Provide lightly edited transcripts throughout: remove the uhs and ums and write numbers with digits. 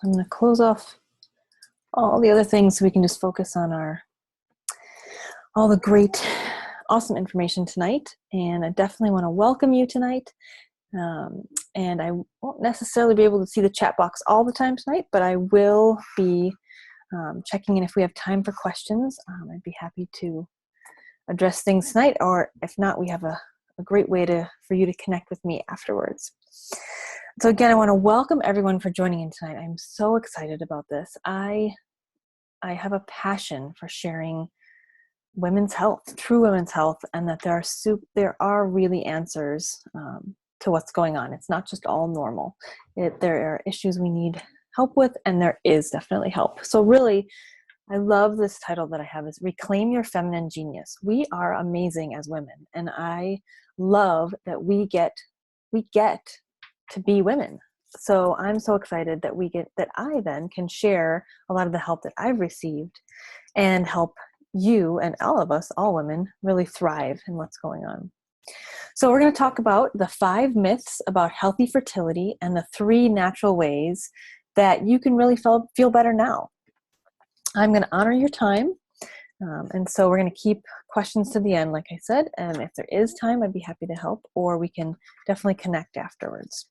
I'm going to close off all the other things so we can just focus on all the great, awesome information tonight. And I definitely want to welcome you tonight. And I won't necessarily be able to see the chat box all the time tonight, but I will be checking in if we have time for questions. I'd be happy to address things tonight, or if not, we have a great way for you to connect with me afterwards. So again, I want to welcome everyone for joining in tonight. I'm so excited about this. I have a passion for sharing women's health, true women's health, and that there are really answers to what's going on. It's not just all normal. There are issues we need help with, and there is definitely help. So really, I love this title that I have, is Reclaim Your Feminine Genius. We are amazing as women, and I love that we get to be women. So I'm so excited that I then can share a lot of the help that I've received and help you and all of us, all women, really thrive in what's going on. So we're going to talk about the 5 myths about healthy fertility and the 3 natural ways that you can really feel better now. I'm going to honor your time. And so we're going to keep questions to the end, like I said. And if there is time, I'd be happy to help, or we can definitely connect afterwards.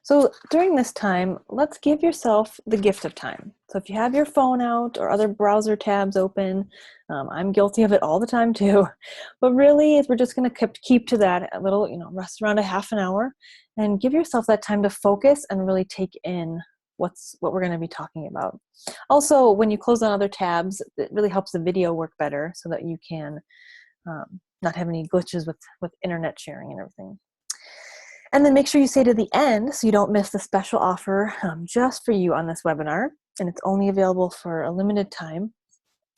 So during this time, let's give yourself the gift of time. So if you have your phone out or other browser tabs open, I'm guilty of it all the time too. But really, we're just going to keep to that a little, rest around a half an hour, and give yourself that time to focus and really take in what we're going to be talking about. Also, when you close on other tabs, it really helps the video work better so that you can not have any glitches with internet sharing and everything. And then make sure you stay to the end so you don't miss the special offer just for you on this webinar. And it's only available for a limited time.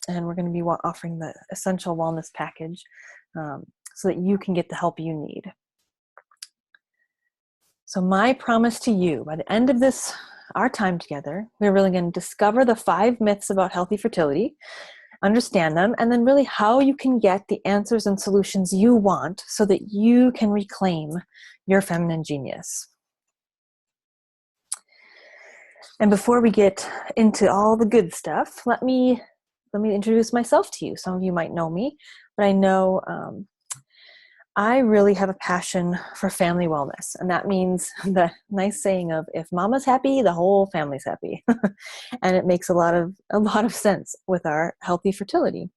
And we're going to be offering the Essential Wellness Package so that you can get the help you need. So my promise to you, by the end of our time together, we're really going to discover the 5 myths about healthy fertility, understand them, and then really how you can get the answers and solutions you want so that you can reclaim your feminine genius. And before we get into all the good stuff, let me introduce myself to you. Some of you might know me, but I know I really have a passion for family wellness. And that means the nice saying of, if mama's happy, the whole family's happy. And it makes a lot of sense with our healthy fertility.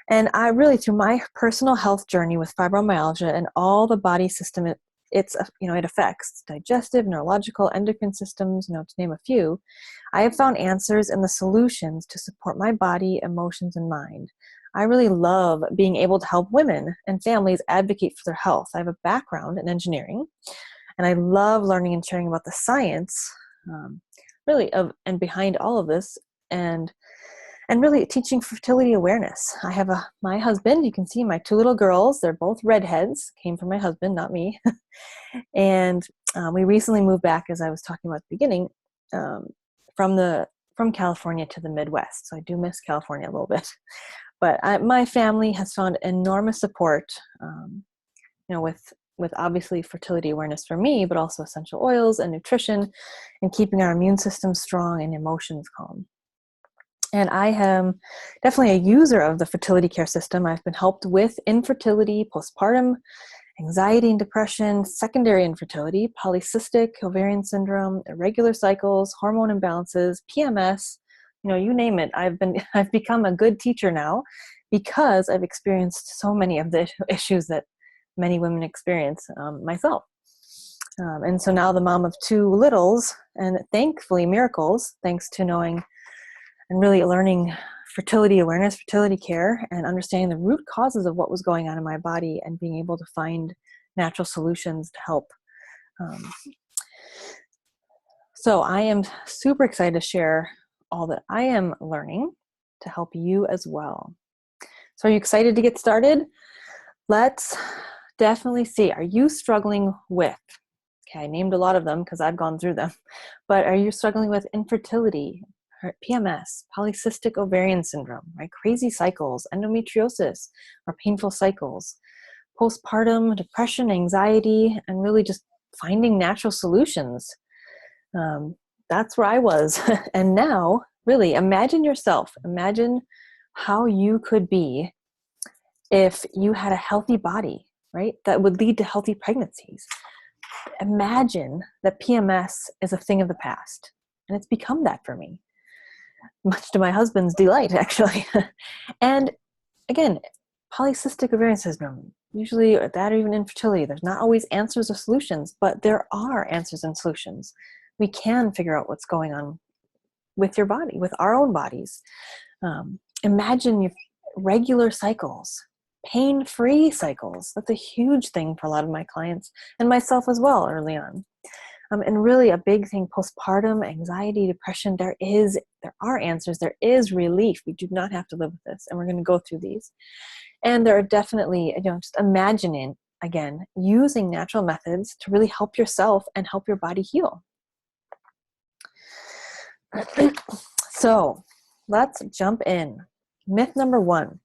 And I really, through my personal health journey with fibromyalgia and all the body system it affects, digestive, neurological, endocrine systems, to name a few, I have found answers and the solutions to support my body, emotions, and mind. I really love being able to help women and families advocate for their health. I have a background in engineering, and I love learning and sharing about the science, and behind all of this, and really teaching fertility awareness. I have my husband. You can see my 2 little girls. They're both redheads. Came from my husband, not me. And we recently moved back, as I was talking about at the beginning, from California to the Midwest. So I do miss California a little bit. But my family has found enormous support, with obviously fertility awareness for me, but also essential oils and nutrition, and keeping our immune system strong and emotions calm. And I am definitely a user of the fertility care system. I've been helped with infertility, postpartum, anxiety and depression, secondary infertility, polycystic ovarian syndrome, irregular cycles, hormone imbalances, PMS, you name it. I've become a good teacher now because I've experienced so many of the issues that many women experience myself. And so now the mom of 2 littles, and thankfully miracles, thanks to knowing and really learning fertility awareness, fertility care, and understanding the root causes of what was going on in my body and being able to find natural solutions to help. So I am super excited to share all that I am learning to help you as well. So are you excited to get started? Let's definitely see. Are you struggling with, I named a lot of them because I've gone through them, but are you struggling with infertility, PMS, polycystic ovarian syndrome, right? Crazy cycles, endometriosis, or painful cycles, postpartum depression, anxiety, and really just finding natural solutions. That's where I was. And now, really, imagine yourself. Imagine how you could be if you had a healthy body, right? That would lead to healthy pregnancies. Imagine that PMS is a thing of the past. And it's become that for me, much to my husband's delight, actually. And again, polycystic ovarian syndrome, usually that or even infertility, there's not always answers or solutions, but there are answers and solutions. We can figure out what's going on with your body, with our own bodies. Imagine your regular cycles, pain-free cycles. That's a huge thing for a lot of my clients and myself as well early on. And really a big thing, postpartum, anxiety, depression, there are answers, there is relief. We do not have to live with this. And we're going to go through these. And there are definitely, just imagining, again, using natural methods to really help yourself and help your body heal. So let's jump in. Myth number 1.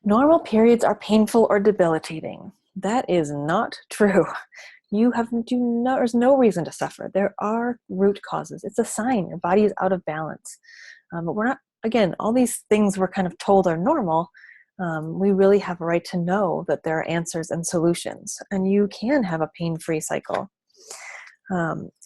Normal periods are painful or debilitating. That is not true. There's no reason to suffer. There are root causes. It's a sign your body is out of balance. But we're not, again, all these things we're kind of told are normal. We really have a right to know that there are answers and solutions, and you can have a pain-free cycle.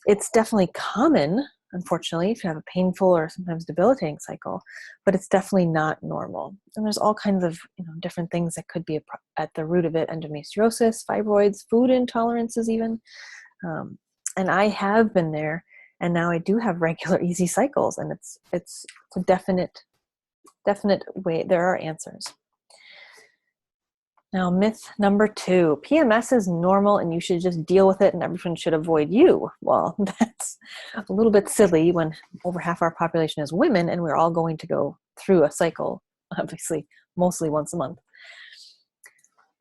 It's definitely common, unfortunately, if you have a painful or sometimes debilitating cycle, but it's definitely not normal. And there's all kinds of different things that could be at the root of it: endometriosis, fibroids, food intolerances even. And I have been there, and now I do have regular, easy cycles, and it's a definite way. There are answers. Now, myth number 2, PMS is normal and you should just deal with it and everyone should avoid you. Well, that's a little bit silly when over half our population is women and we're all going to go through a cycle, obviously, mostly once a month.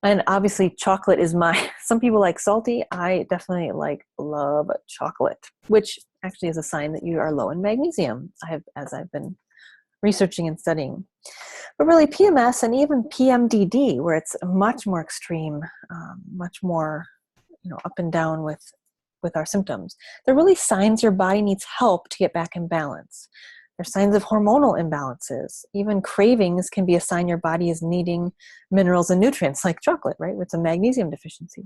And obviously chocolate is some people like salty. I definitely love chocolate, which actually is a sign that you are low in magnesium, as I've been researching and studying. But really PMS and even PMDD, where it's much more extreme, much more up and down with our symptoms, they're really signs your body needs help to get back in balance. They're signs of hormonal imbalances. Even cravings can be a sign your body is needing minerals and nutrients, like chocolate, right? It's a magnesium deficiency.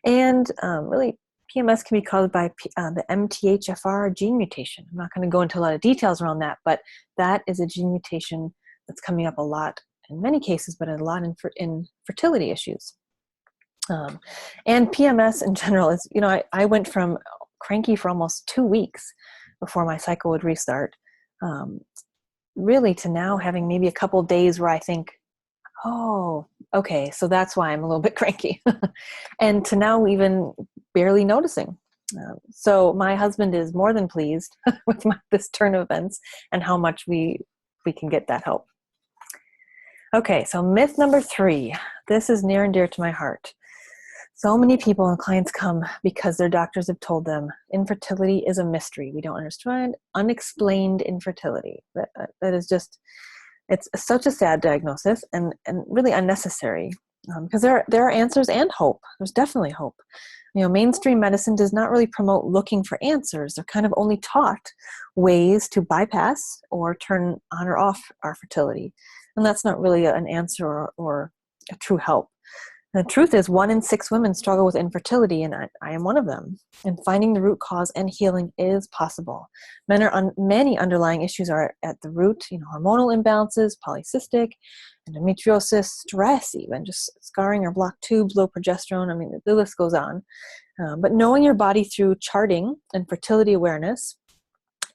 And really PMS can be caused by the MTHFR gene mutation. I'm not going to go into a lot of details around that, but that is a gene mutation that's coming up a lot in many cases, but a lot in fertility issues. And PMS in general is, I went from cranky for almost 2 weeks before my cycle would restart, really to now having maybe a couple days where I think, oh, okay, so that's why I'm a little bit cranky. And to now even barely noticing. So my husband is more than pleased with this turn of events and how much we can get that help. Okay, so myth number 3. This is near and dear to my heart. So many people and clients come because their doctors have told them infertility is a mystery. We don't understand unexplained infertility. That is just, it's such a sad diagnosis and really unnecessary, because there are answers and hope. There's definitely hope. Mainstream medicine does not really promote looking for answers. They're kind of only taught ways to bypass or turn on or off our fertility. And that's not really an answer or a true help. The truth is 1 in 6 women struggle with infertility, and I am one of them. And finding the root cause and healing is possible. Many underlying issues are at the root, hormonal imbalances, polycystic, endometriosis, stress even, just scarring or blocked tubes, low progesterone. I mean, the list goes on. But knowing your body through charting and fertility awareness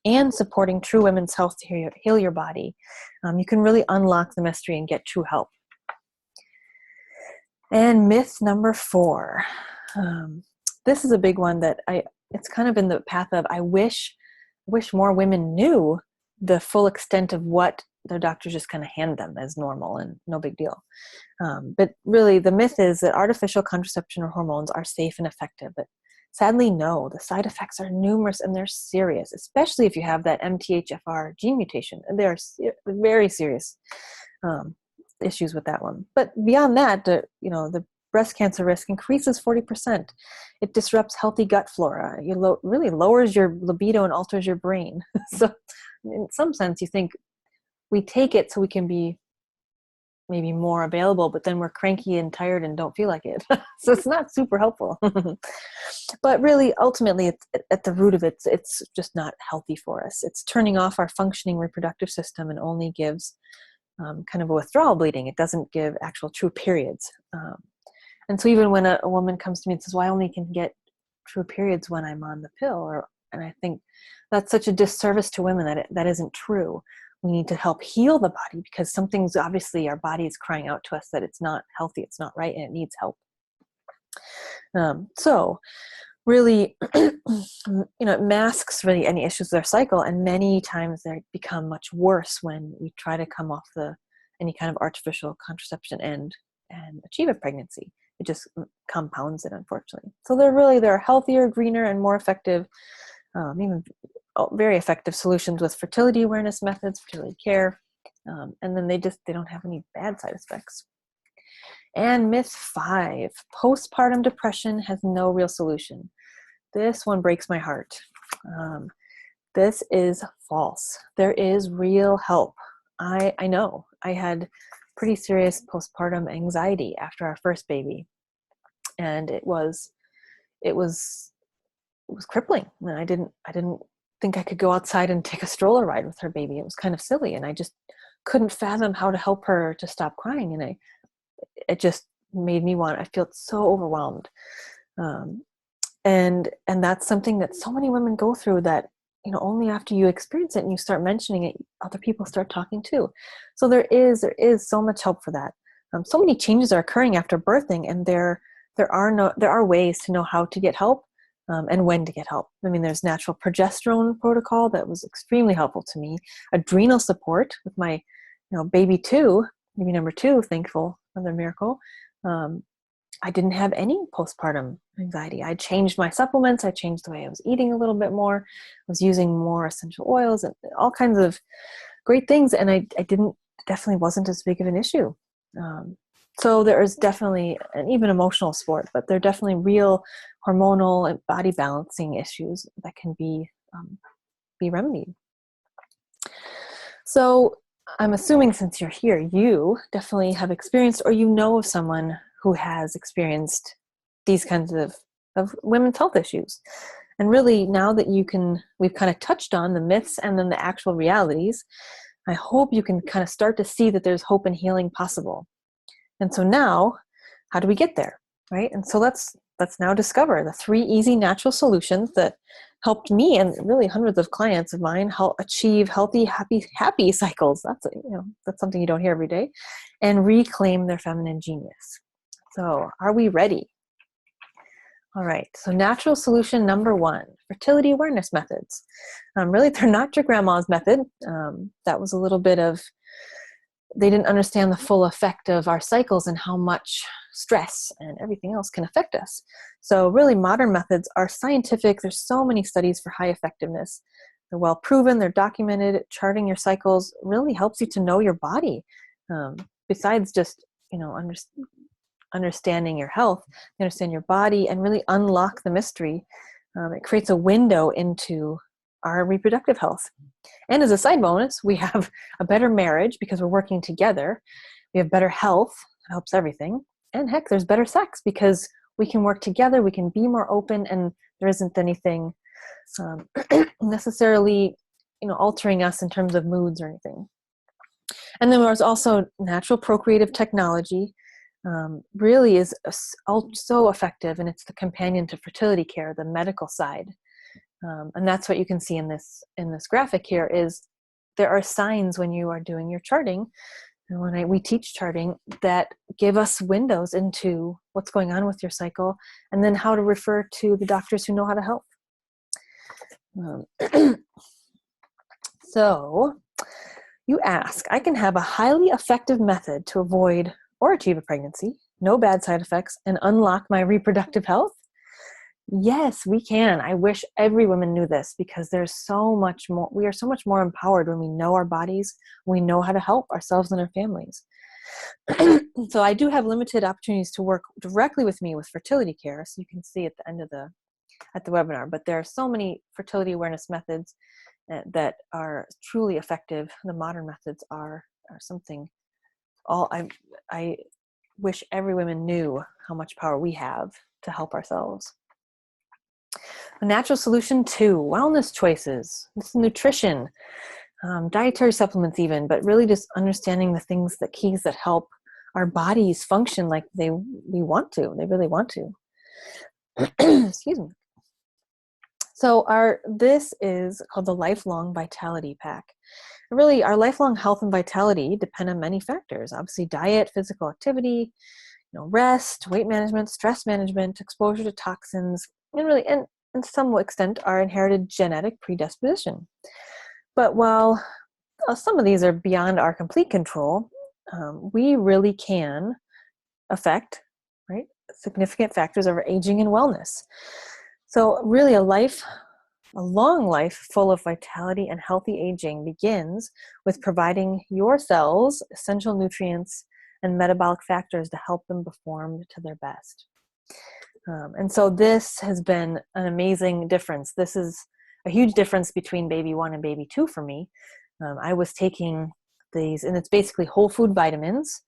and supporting true women's health to heal your body, you can really unlock the mystery and get true help. And myth number 4. This is a big one that it's kind of in the path of, I wish more women knew the full extent of what their doctors just kind of hand them as normal and no big deal. But really the myth is that artificial contraception or hormones are safe and effective. But sadly, no, the side effects are numerous and they're serious, especially if you have that MTHFR gene mutation. They're very serious. issues with that one. But beyond that, the breast cancer risk increases 40%. It disrupts healthy gut flora. It really lowers your libido and alters your brain. So in some sense, you think we take it so we can be maybe more available, but then we're cranky and tired and don't feel like it. So it's not super helpful. But really, ultimately, it's, at the root of it, it's just not healthy for us. It's turning off our functioning reproductive system and only gives kind of a withdrawal bleeding. It doesn't give actual true periods. And so even when a woman comes to me and says, well, I only can get true periods when I'm on the pill, and I think that's such a disservice to women that isn't true. We need to help heal the body because something's obviously our body is crying out to us that it's not healthy, it's not right, and it needs help. So really, it masks really any issues with our cycle, and many times they become much worse when we try to come off any kind of artificial contraception and achieve a pregnancy. It just compounds it, unfortunately. So there are healthier, greener, and more effective, even very effective solutions with fertility awareness methods, fertility care, and then they don't have any bad side effects. And myth 5, postpartum depression has no real solution. This one breaks my heart. This is false. There is real help. I know. I had pretty serious postpartum anxiety after our first baby, and it was crippling. And I didn't think I could go outside and take a stroller ride with her baby. It was kind of silly, and I just couldn't fathom how to help her to stop crying. And it just made me I felt so overwhelmed. And that's something that so many women go through, that only after you experience it and you start mentioning it, other people start talking too. So there is so much help for that. So many changes are occurring after birthing, and there are ways to know how to get help and when to get help. I mean, there's natural progesterone protocol that was extremely helpful to me. Adrenal support with my baby number 2, thankful, another miracle. I didn't have any postpartum anxiety. I changed my supplements. I changed the way I was eating a little bit more. I was using more essential oils and all kinds of great things. And I definitely wasn't as big of an issue. So there is definitely, and even emotional support, but there are definitely real hormonal and body balancing issues that can be remedied. So I'm assuming since you're here, you definitely have experienced, or of someone who has experienced these kinds of women's health issues. And really, now that we've kind of touched on the myths and then the actual realities, I hope you can kind of start to see that there's hope and healing possible. And so now, how do we get there, right? And so let's now discover the 3 easy natural solutions that helped me and really hundreds of clients of mine help achieve healthy, happy cycles. That's something you don't hear every day, and reclaim their feminine genius. So are we ready? All right. So natural solution number 1, fertility awareness methods. Really, they're not your grandma's method. That was a little bit they didn't understand the full effect of our cycles and how much stress and everything else can affect us. So really, modern methods are scientific. There's so many studies for high effectiveness. They're well proven. They're documented. Charting your cycles really helps you to know your body. Besides just, understanding your health, you understand your body and really unlock the mystery. It creates a window into our reproductive health. And as a side bonus, we have a better marriage because we're working together. We have better health. It helps everything. And heck, there's better sex because we can work together. We can be more open, and there isn't anything necessarily, altering us in terms of moods or anything. And then there's also natural procreative technology. Really is so effective, and it's the companion to fertility care, the medical side. And that's what you can see in this graphic here is there are signs when you are doing your charting, and when we teach charting, that give us windows into what's going on with your cycle, and then how to refer to the doctors who know how to help. So you ask, I can have a highly effective method to avoid or achieve a pregnancy, no bad side effects, and unlock my reproductive health? Yes, we can. I wish every woman knew this, because there's so much more. We are so much more empowered when we know our bodies, we know how to help ourselves and our families. So I do have limited opportunities to work directly with me with fertility care. So you can see at the end of the webinar, but there are so many fertility awareness methods that are truly effective. The modern methods are something I wish every woman knew how much power we have to help ourselves. A natural solution to wellness choices. This is nutrition, dietary supplements even, but really just understanding the things, the keys that help our bodies function like they really want to. Excuse me. So this is called the Lifelong Vitality Pack. Really, our lifelong health and vitality depend on many factors. Obviously, diet, physical activity, rest, weight management, stress management, exposure to toxins, and really, and to some extent, our inherited genetic predisposition. But while some of these are beyond our complete control, we really can affect, right, significant factors of our aging and wellness. So really a long life full of vitality and healthy aging begins with providing your cells essential nutrients and metabolic factors to help them perform to their best. And so this has been an amazing difference. This is a huge difference between baby 1 and baby 2 for me. I was taking these, and it's basically whole food vitamins,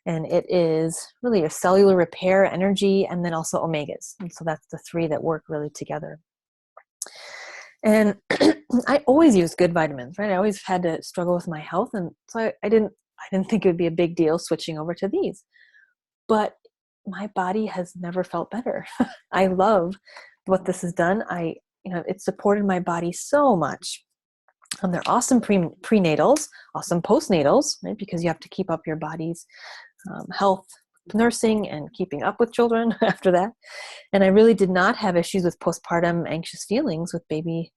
and it is really a cellular repair, energy, and then also omegas. And so that's the 3 that work really together. And I always used good vitamins, right? I always had to struggle with my health, and so I didn't think it would be a big deal switching over to these. But my body has never felt better. I love what this has done. It supported my body so much. They're awesome prenatals, awesome postnatals, right? Because you have to keep up your body's health, nursing, and keeping up with children after that. And I really did not have issues with postpartum anxious feelings with baby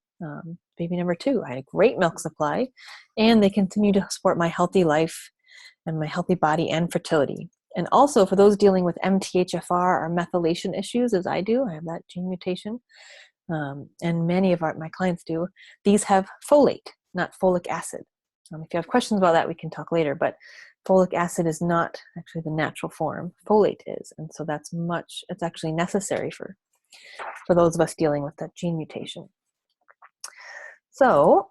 number 2. I had a great milk supply, and they continue to support my healthy life and my healthy body and fertility. And also for those dealing with MTHFR or methylation issues, as I do, I have that gene mutation, and many of my clients do, these have folate, not folic acid. If you have questions about that, we can talk later, but folic acid is not actually the natural form. Folate is, and so it's actually necessary for those of us dealing with that gene mutation. So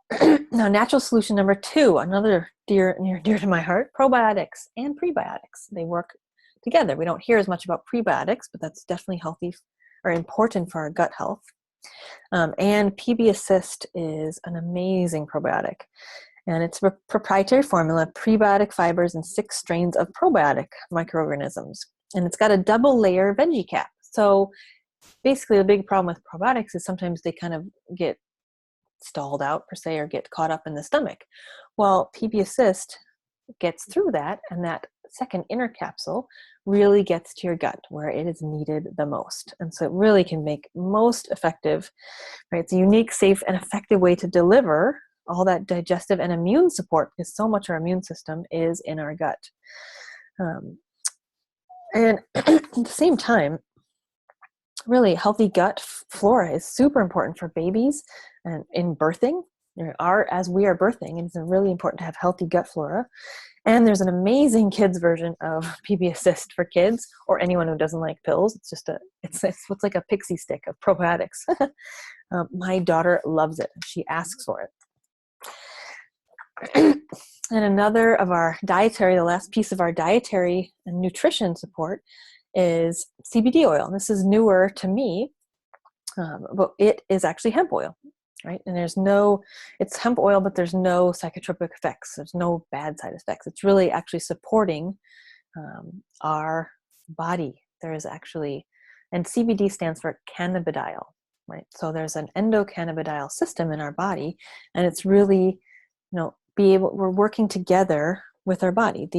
now natural solution number 2, another near dear to my heart, probiotics and prebiotics. They work together. We don't hear as much about prebiotics, but that's definitely healthy or important for our gut health. And PB Assist is an amazing probiotic. And it's a proprietary formula, prebiotic fibers, and 6 strains of probiotic microorganisms. And it's got a double layer veggie cap. So basically the big problem with probiotics is sometimes they kind of get stalled out per se or get caught up in the stomach. Well, PB Assist gets through that, and that second inner capsule really gets to your gut where it is needed the most. And so it really can make most effective, right? It's a unique, safe, and effective way to deliver all that digestive and immune support, because so much of our immune system is in our gut. And at the same time, really healthy gut flora is super important for babies and in birthing. As we are birthing, it's really important to have healthy gut flora. And there's an amazing kids version of PB Assist for kids or anyone who doesn't like pills. It's just it's what's like a pixie stick of probiotics. My daughter loves it. She asks for it. And another of our the last piece of our dietary and nutrition support is CBD oil. And this is newer to me, but it is actually hemp oil, right? And it's hemp oil, but there's no psychotropic effects. There's no bad side effects. It's really actually supporting our body. There is actually, and CBD stands for cannabidiol, right? So there's an endocannabidiol system in our body, and it's really, we're working together with our body.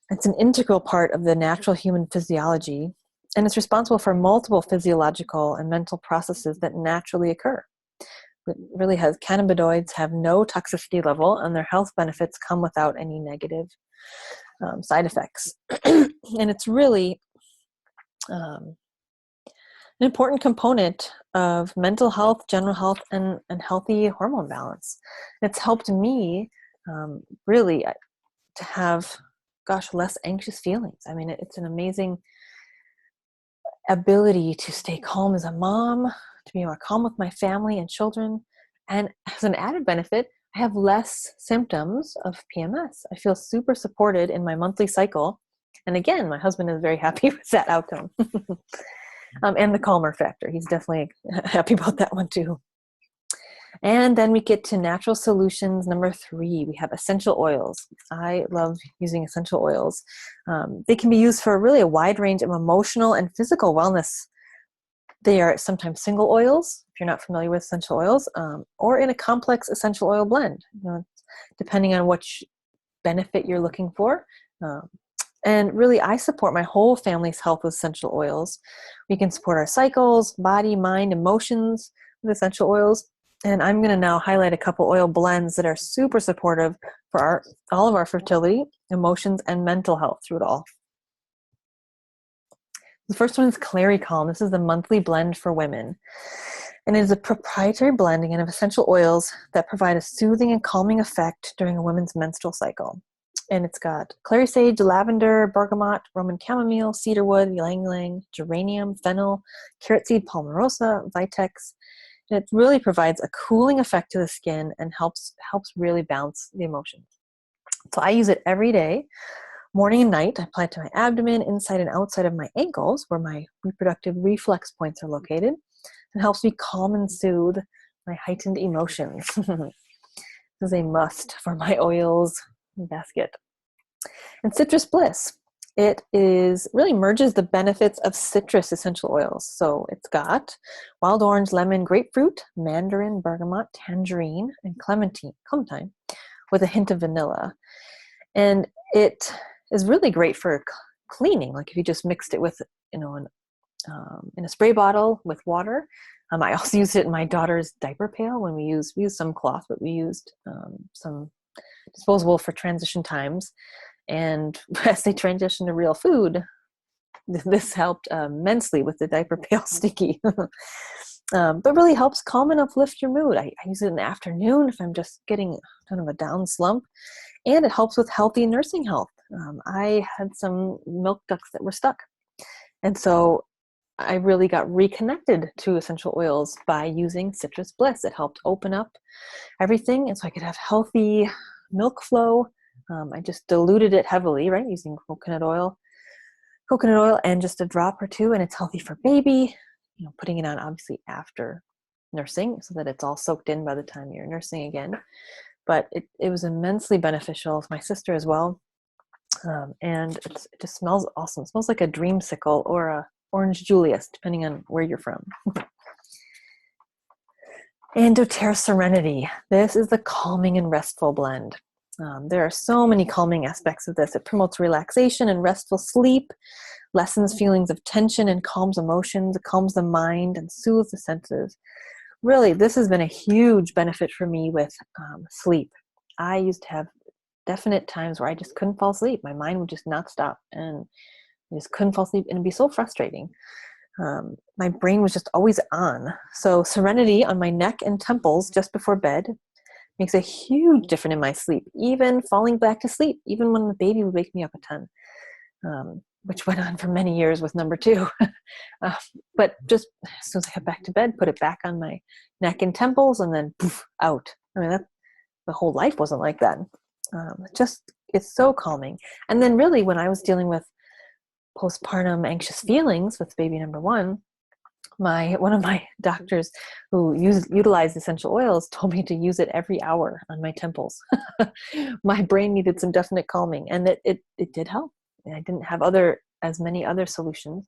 It's an integral part of the natural human physiology, and it's responsible for multiple physiological and mental processes that naturally occur. It really cannabinoids have no toxicity level, and their health benefits come without any negative side effects. And it's really an important component of mental health, general health, and healthy hormone balance. It's helped me really to have less anxious feelings. I mean, it's an amazing ability to stay calm as a mom, to be more calm with my family and children. And as an added benefit, I have less symptoms of PMS. I feel super supported in my monthly cycle. And again, my husband is very happy with that outcome. And the calmer factor. He's definitely happy about that one too. And then we get to natural solutions. Number 3, we have essential oils. I love using essential oils. They can be used for really a wide range of emotional and physical wellness. They are sometimes single oils, if you're not familiar with essential oils, or in a complex essential oil blend, depending on which benefit you're looking for. And really, I support my whole family's health with essential oils. We can support our cycles, body, mind, emotions with essential oils. And I'm going to now highlight a couple oil blends that are super supportive for all of our fertility, emotions, and mental health through it all. The first one is Clary Calm. This is the monthly blend for women. And it is a proprietary blending of essential oils that provide a soothing and calming effect during a woman's menstrual cycle. And it's got clary sage, lavender, bergamot, Roman chamomile, cedarwood, ylang ylang, geranium, fennel, carrot seed, palmarosa, vitex. And it really provides a cooling effect to the skin and helps really balance the emotions. So I use it every day, morning and night. I apply it to my abdomen, inside and outside of my ankles, where my reproductive reflex points are located. It helps me calm and soothe my heightened emotions. This is a must for my oils basket. And Citrus Bliss. It really merges the benefits of citrus essential oils. So it's got wild orange, lemon, grapefruit, mandarin, bergamot, tangerine, and clementine with a hint of vanilla. And it is really great for cleaning. Like if you just mixed it with, in a spray bottle with water. I also used it in my daughter's diaper pail when we used some cloth, but we used some disposable for transition times. And as they transition to real food, this helped immensely with the diaper pail sticky. But really helps calm and uplift your mood. I use it in the afternoon if I'm just getting kind of a down slump. And it helps with healthy nursing health. I had some milk ducts that were stuck. And so I really got reconnected to essential oils by using Citrus Bliss. It helped open up everything, and so I could have healthy milk flow. I just diluted it heavily, right, using coconut oil and just a drop or two, and it's healthy for baby. Putting it on obviously after nursing so that it's all soaked in by the time you're nursing again. But it was immensely beneficial to my sister as well. And it just smells awesome. It smells like a dreamsicle or a orange Julius, depending on where you're from. And doTERRA Serenity. This is the calming and restful blend. There are so many calming aspects of this. It promotes relaxation and restful sleep, lessens feelings of tension and calms emotions. It calms the mind and soothes the senses. Really, this has been a huge benefit for me with sleep. I used to have definite times where I just couldn't fall asleep. My mind would just not stop, and I just couldn't fall asleep, and it'd be so frustrating. My brain was just always on. So Serenity on my neck and temples just before bed makes a huge difference in my sleep, even falling back to sleep, even when the baby would wake me up a ton, which went on for many years with number 2. But just as soon as I got back to bed, put it back on my neck and temples, and then poof, out. I mean, the whole life wasn't like that. It's so calming. And then really when I was dealing with postpartum anxious feelings with baby number 1, one of my doctors who utilized essential oils told me to use it every hour on my temples. My brain needed some definite calming, and it did help. And I didn't have as many other solutions,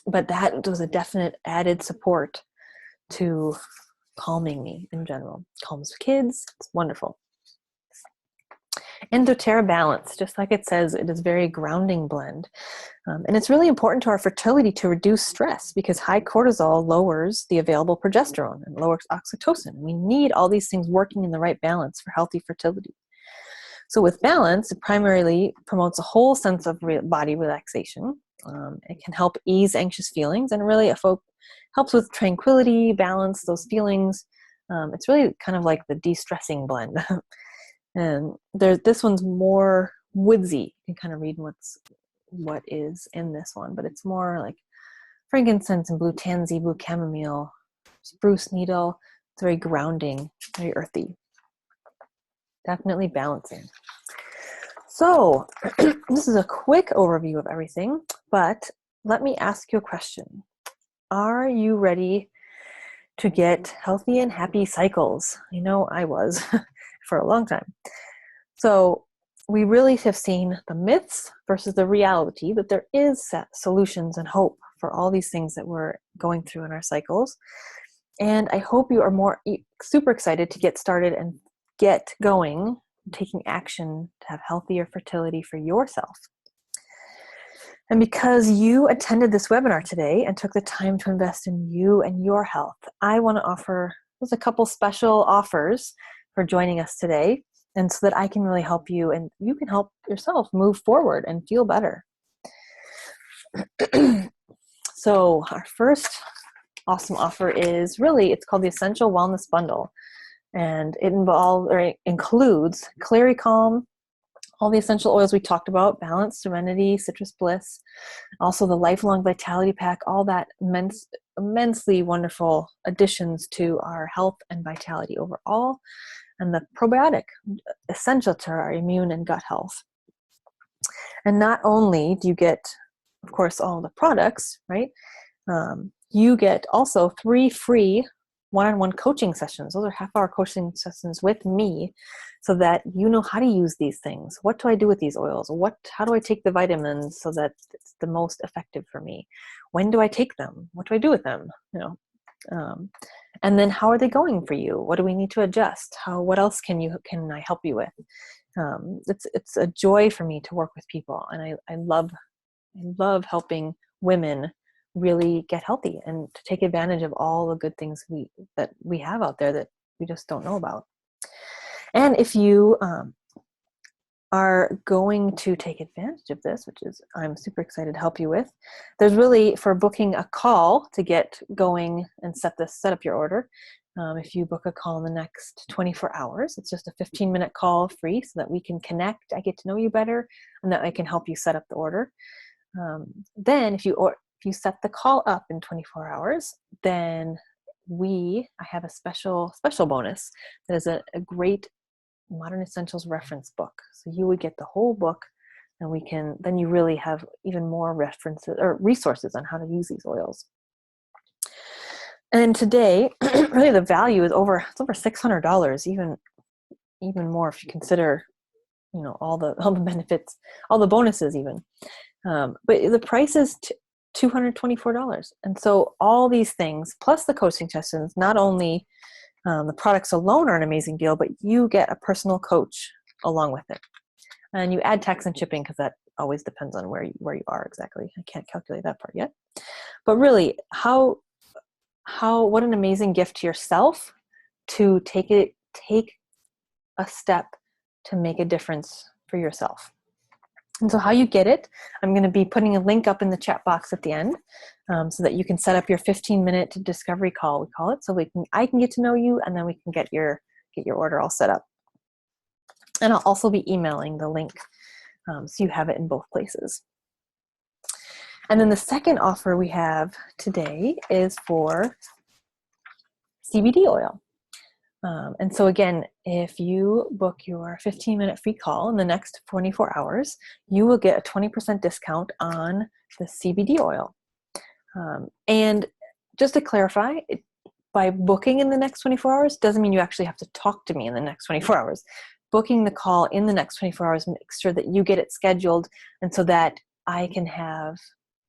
but that was a definite added support to calming me in general. Calms kids. It's wonderful. And doTERRA Balance, just like it says, it is a very grounding blend. And it's really important to our fertility to reduce stress, because high cortisol lowers the available progesterone and lowers oxytocin. We need all these things working in the right balance for healthy fertility. So with Balance, it primarily promotes a whole sense of body relaxation. It can help ease anxious feelings, and really helps with tranquility, balance those feelings. It's really kind of like the de-stressing blend. And this one's more woodsy. You can kind of read what is in this one, but it's more like frankincense and blue tansy, blue chamomile, spruce needle. It's very grounding, very earthy. Definitely balancing. So this is a quick overview of everything, but let me ask you a question. Are you ready to get healthy and happy cycles? I know I was for a long time. So we really have seen the myths versus the reality that there is solutions and hope for all these things that we're going through in our cycles. And I hope you are super excited to get started and get going, taking action to have healthier fertility for yourself. And because you attended this webinar today and took the time to invest in you and your health, I want to offer a couple special offers for joining us today, and so that I can really help you and you can help yourself move forward and feel better. So our first awesome offer is it's called the Essential Wellness Bundle. And it includes Clary Calm, all the essential oils we talked about, Balance, Serenity, Citrus Bliss, also the Lifelong Vitality Pack, all that immensely wonderful additions to our health and vitality overall, and the probiotic, essential to our immune and gut health. And not only do you get, of course, all the products, right? You get also 3 free one-on-one coaching sessions. Those are half-hour coaching sessions with me, so that you know how to use these things. What do I do with these oils? How do I take the vitamins so that it's the most effective for me? When do I take them? What do I do with them? And then how are they going for you? What do we need to adjust? What else can I help you with? It's a joy for me to work with people, and I love helping women really get healthy and to take advantage of all the good things that we have out there that we just don't know about. And if you are going to take advantage of this, which is I'm super excited to help you with, there's really, for booking a call to get going and set up your order, if you book a call in the next 24 hours, it's just a 15-minute call free, so that we can connect, I get to know you better, and that I can help you set up the order. Then if you set the call up in 24 hours, then I have a special bonus that is a great Modern Essentials reference book. So you would get the whole book, and then you really have even more references or resources on how to use these oils. And today, really the value is over $600, even more if you consider, all the benefits, all the bonuses even. But the price is $224. And so all these things, plus the coaching sessions, not only the products alone are an amazing deal, but you get a personal coach along with it. And you add tax and shipping, because that always depends on where you are exactly. I can't calculate that part yet. But really, what an amazing gift to yourself to take a step to make a difference for yourself. And so how you get it, I'm going to be putting a link up in the chat box at the end, so that you can set up your 15-minute discovery call, we call it, so I can get to know you, and then we can get your order all set up. And I'll also be emailing the link, so you have it in both places. And then the second offer we have today is for CBD oil. And so again, if you book your 15-minute free call in the next 24 hours, you will get a 20% discount on the CBD oil. And just to clarify, by booking in the next 24 hours doesn't mean you actually have to talk to me in the next 24 hours. Booking the call in the next 24 hours makes sure that you get it scheduled, and so that I can have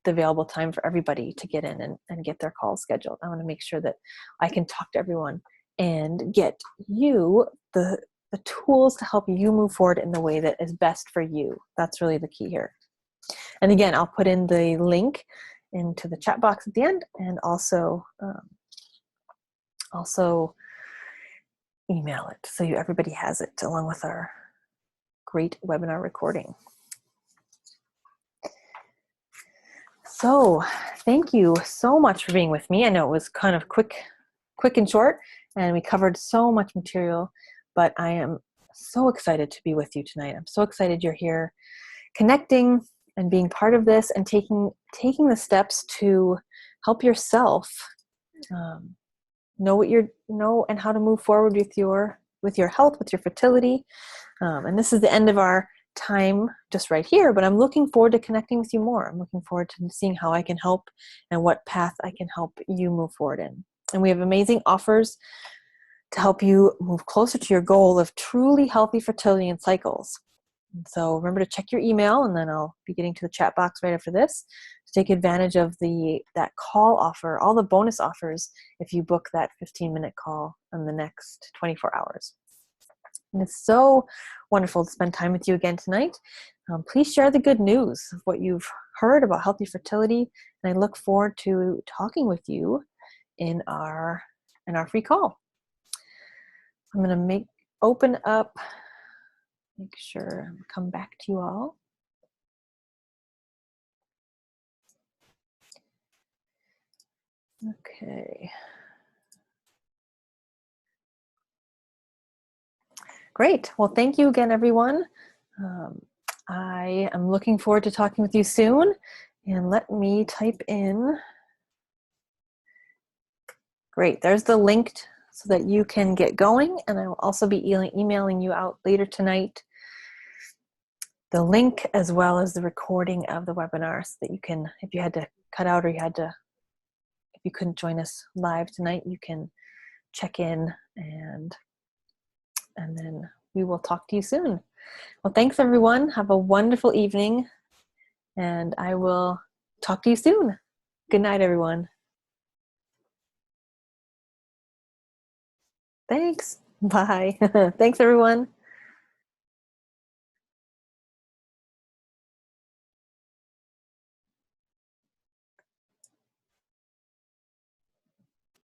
the available time for everybody to get in and get their calls scheduled. I want to make sure that I can talk to everyone and get you the tools to help you move forward in the way that is best for you. That's really the key here. And again, I'll put in the link into the chat box at the end, and also email it so everybody has it along with our great webinar recording. So thank you so much for being with me. I know it was kind of quick and short, and we covered so much material, but I am so excited to be with you tonight. I'm so excited you're here connecting and being part of this and taking the steps to help yourself know and how to move forward with your health, with your fertility. And this is the end of our time just right here, but I'm looking forward to connecting with you more. I'm looking forward to seeing how I can help and what path I can help you move forward in. And we have amazing offers to help you move closer to your goal of truly healthy fertility and cycles. And so remember to check your email, and then I'll be getting to the chat box right after this to take advantage of that call offer, all the bonus offers if you book that 15-minute call in the next 24 hours. And it's so wonderful to spend time with you again tonight. Please share the good news of what you've heard about healthy fertility, and I look forward to talking with you in our free call. I'm going to open up, make sure, come back to you all. Okay. Great. Well, thank you again, everyone. I am looking forward to talking with you soon. And let me type in. Great. There's the link so that you can get going. And I will also be emailing you out later tonight the link as well as the recording of the webinar so that you can, if you had to cut out or if you couldn't join us live tonight, you can check in and then we will talk to you soon. Well, thanks everyone. Have a wonderful evening, and I will talk to you soon. Good night, everyone. Thanks. Bye. Thanks, everyone.